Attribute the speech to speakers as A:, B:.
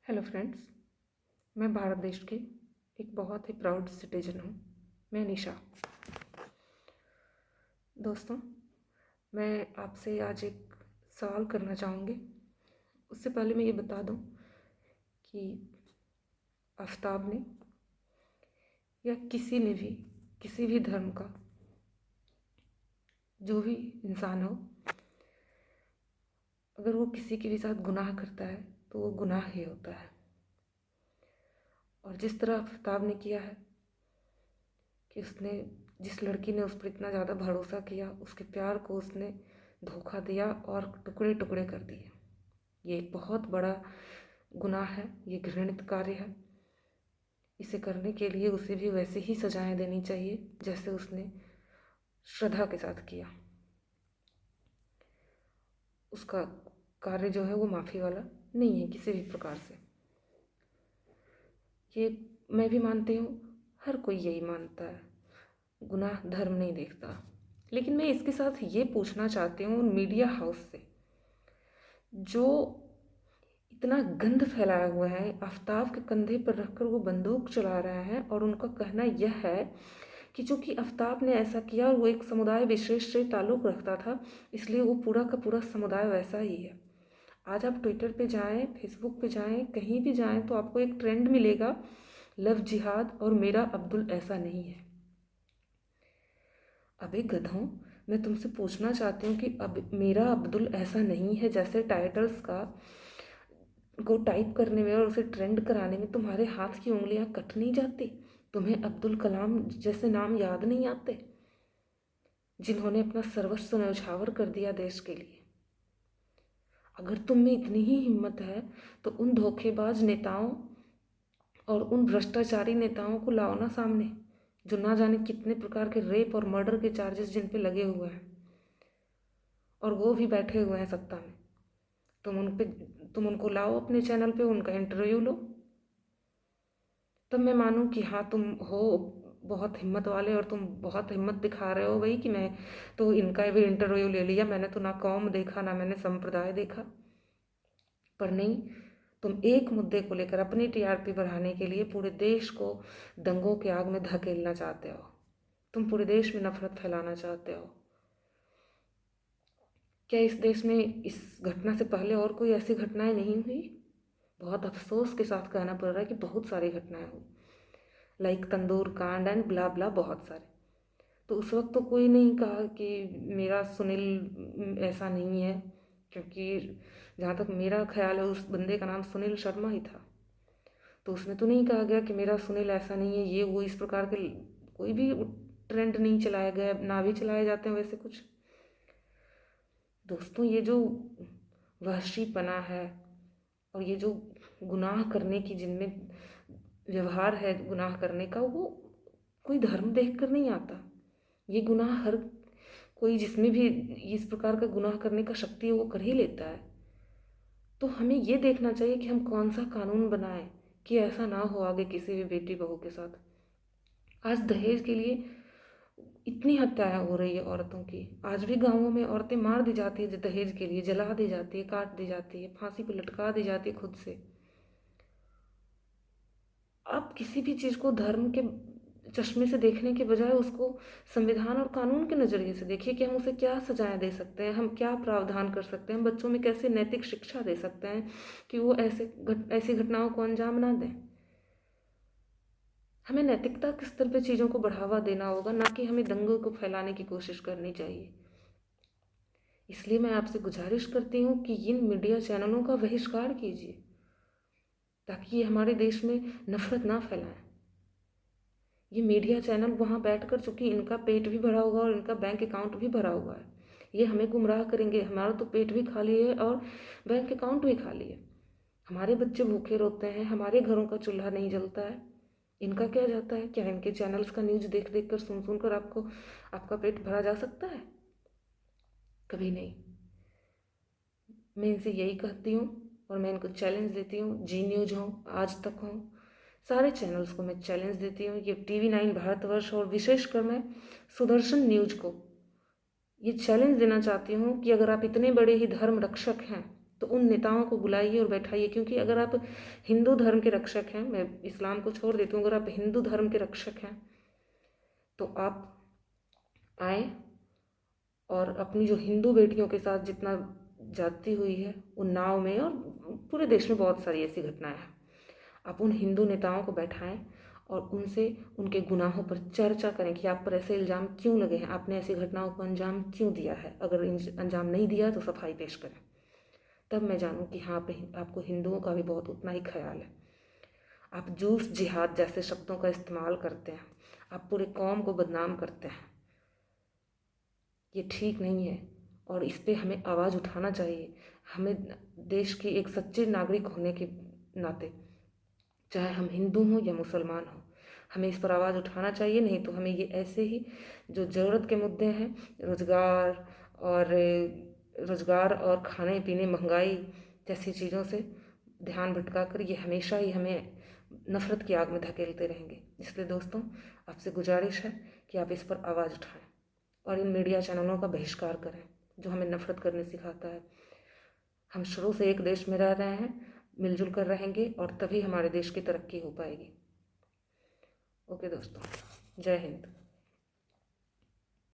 A: Hello friends, मैं भारत देश की एक बहुत ही प्राउड सिटीजन हूँ। मैं निशा। दोस्तों, मैं आपसे आज एक सवाल करना चाहूँगी। उससे पहले मैं ये बता दूँ कि आफताब ने या किसी ने भी किसी भी धर्म का जो भी इंसान हो, अगर वो किसी के भी साथ गुनाह करता है तो वो गुनाह ही होता है। और जिस तरह आफताब ने किया है कि उसने जिस लड़की ने उस पर इतना ज़्यादा भरोसा किया, उसके प्यार को उसने धोखा दिया और टुकड़े टुकड़े कर दिए। ये एक बहुत बड़ा गुनाह है, ये घृणित कार्य है। इसे करने के लिए उसे भी वैसे ही सजाएं देनी चाहिए जैसे उसने श्रद्धा के साथ किया। उसका कार्य जो है वो माफ़ी वाला नहीं है किसी भी प्रकार से। ये मैं भी मानती हूँ, हर कोई यही मानता है, गुनाह धर्म नहीं देखता। लेकिन मैं इसके साथ ये पूछना चाहती हूँ मीडिया हाउस से, जो इतना गंद फैलाया हुआ है, आफताब के कंधे पर रखकर वो बंदूक चला रहे हैं और उनका कहना यह है कि चूँकि आफताब ने ऐसा किया और वो एक समुदाय विशेष से ताल्लुक़ रखता था, इसलिए वो पूरा का पूरा समुदाय वैसा ही है। आज आप ट्विटर पे जाएं, फेसबुक पे जाएं, कहीं भी जाएं तो आपको एक ट्रेंड मिलेगा, लव जिहाद और मेरा अब्दुल ऐसा नहीं है। अबे गधों, मैं तुमसे पूछना चाहती हूँ कि अब मेरा अब्दुल ऐसा नहीं है जैसे टाइटल्स को टाइप करने में और उसे ट्रेंड कराने में तुम्हारे हाथ की उंगलियां कट नहीं जाती? तुम्हें अब्दुल कलाम जैसे नाम याद नहीं आते, जिन्होंने अपना सर्वस्व न्यौछावर कर दिया देश के लिए? अगर तुम में इतनी ही हिम्मत है तो उन धोखेबाज नेताओं और उन भ्रष्टाचारी नेताओं को लाओ ना सामने, जो ना जाने कितने प्रकार के रेप और मर्डर के चार्जेस जिन पे लगे हुए हैं, और वो भी बैठे हुए हैं सत्ता में। तुम उनको लाओ अपने चैनल पे, उनका इंटरव्यू लो, तब मैं मानूँ कि हाँ तुम हो बहुत हिम्मत वाले और तुम बहुत हिम्मत दिखा रहे हो भाई कि मैं तो इनका भी इंटरव्यू ले लिया, मैंने तो ना कौम देखा ना मैंने संप्रदाय देखा। पर नहीं, तुम एक मुद्दे को लेकर अपनी टीआरपी बढ़ाने के लिए पूरे देश को दंगों के आग में धकेलना चाहते हो। तुम पूरे देश में नफरत फैलाना चाहते हो। क्या इस देश में इस घटना से पहले और कोई ऐसी घटनाएं नहीं हुई? बहुत अफसोस के साथ कहना पड़ रहा है कि बहुत सारी घटनाएं हुई, लाइक तंदूर कांड एंड ब्ला ब्ला, बहुत सारे। तो उस वक्त तो कोई नहीं कहा कि मेरा सुनील ऐसा नहीं है, क्योंकि जहाँ तक मेरा ख्याल है उस बंदे का नाम सुनील शर्मा ही था। तो उसमें तो नहीं कहा गया कि मेरा सुनील ऐसा नहीं है, ये वो इस प्रकार के कोई भी ट्रेंड नहीं चलाया गया, ना भी चलाए जाते हैं वैसे कुछ। दोस्तों, ये जो वहशीपना है और ये जो गुनाह करने की जिनमें व्यवहार है गुनाह करने का, वो कोई धर्म देख कर नहीं आता। ये गुनाह हर कोई जिसमें भी इस प्रकार का गुनाह करने का शक्ति है वो कर ही लेता है। तो हमें ये देखना चाहिए कि हम कौन सा कानून बनाएं कि ऐसा ना हो आगे किसी भी बेटी बहू के साथ। आज दहेज के लिए इतनी हत्याएं हो रही है औरतों की। आज भी गांवों में औरतें मार दी जाती है दहेज के लिए, जला दी जाती है, काट दी जाती है, फांसी पर लटका दी जाती है खुद से। आप किसी भी चीज़ को धर्म के चश्मे से देखने के बजाय उसको संविधान और कानून के नज़रिए से देखिए कि हम उसे क्या सजाएं दे सकते हैं, हम क्या प्रावधान कर सकते हैं, हम बच्चों में कैसे नैतिक शिक्षा दे सकते हैं कि वो ऐसी घटनाओं को अंजाम ना दें। हमें नैतिकता के स्तर पर चीज़ों को बढ़ावा देना होगा, ना कि हमें दंगों को फैलाने की कोशिश करनी चाहिए। इसलिए मैं आपसे गुजारिश करती हूँ कि इन मीडिया चैनलों का बहिष्कार कीजिए, ताकि ये हमारे देश में नफरत ना फैलाएं। ये मीडिया चैनल वहाँ बैठकर, चूँकि इनका पेट भी भरा हुआ और इनका बैंक अकाउंट भी भरा हुआ है, ये हमें गुमराह करेंगे। हमारा तो पेट भी खाली है और बैंक अकाउंट भी खाली है, हमारे बच्चे भूखे रोते हैं, हमारे घरों का चूल्हा नहीं जलता है। इनका क्या जाता है? क्या इनके चैनल्स का न्यूज़ देख देख कर सुन कर आपका पेट भरा जा सकता है? कभी नहीं। मैं इनसे यही कहती हूँ और मैं इनको चैलेंज देती हूँ, जी न्यूज़ हो, आज तक हो, सारे चैनल्स को मैं चैलेंज देती हूँ, ये TV9 भारतवर्ष और विशेषकर मैं सुदर्शन न्यूज़ को ये चैलेंज देना चाहती हूँ कि अगर आप इतने बड़े ही धर्म रक्षक हैं तो उन नेताओं को बुलाइए और बैठाइए, क्योंकि अगर आप हिंदू धर्म के रक्षक हैं, मैं इस्लाम को छोड़ देती हूँ, अगर आप हिंदू धर्म के रक्षक हैं तो आप आए और अपनी जो हिंदू बेटियों के साथ जितना जाती हुई है उन्नाव में, और पूरे देश में बहुत सारी ऐसी घटनाएं हैं, आप उन हिंदू नेताओं को बैठाएं और उनसे उनके गुनाहों पर चर्चा करें कि आप पर ऐसे इल्ज़ाम क्यों लगे हैं, आपने ऐसी घटनाओं को अंजाम क्यों दिया है, अगर अंजाम नहीं दिया तो सफाई पेश करें। तब मैं जानूं कि हाँ, आपको हिंदुओं का भी बहुत उतना ही ख्याल है। आप जूस जिहाद जैसे शब्दों का इस्तेमाल करते हैं, आप पूरे कौम को बदनाम करते हैं, ये ठीक नहीं है और इस पे हमें आवाज़ उठाना चाहिए। हमें देश की एक सच्चे नागरिक होने के नाते, चाहे हम हिंदू हों या मुसलमान हों, हमें इस पर आवाज़ उठाना चाहिए। नहीं तो हमें ये ऐसे ही जो ज़रूरत के मुद्दे हैं, रोज़गार और खाने पीने, महंगाई जैसी चीज़ों से ध्यान भटका कर ये हमेशा ही हमें नफ़रत की आग में धकेलते रहेंगे। इसलिए दोस्तों, आपसे गुजारिश है कि आप इस पर आवाज़ उठाएं और इन मीडिया चैनलों का बहिष्कार करें जो हमें नफ़रत करने सिखाता है। हम शुरू से एक देश में रह रहे हैं, मिलजुल कर रहेंगे और तभी हमारे देश की तरक्की हो पाएगी। ओके दोस्तों, जय हिंद।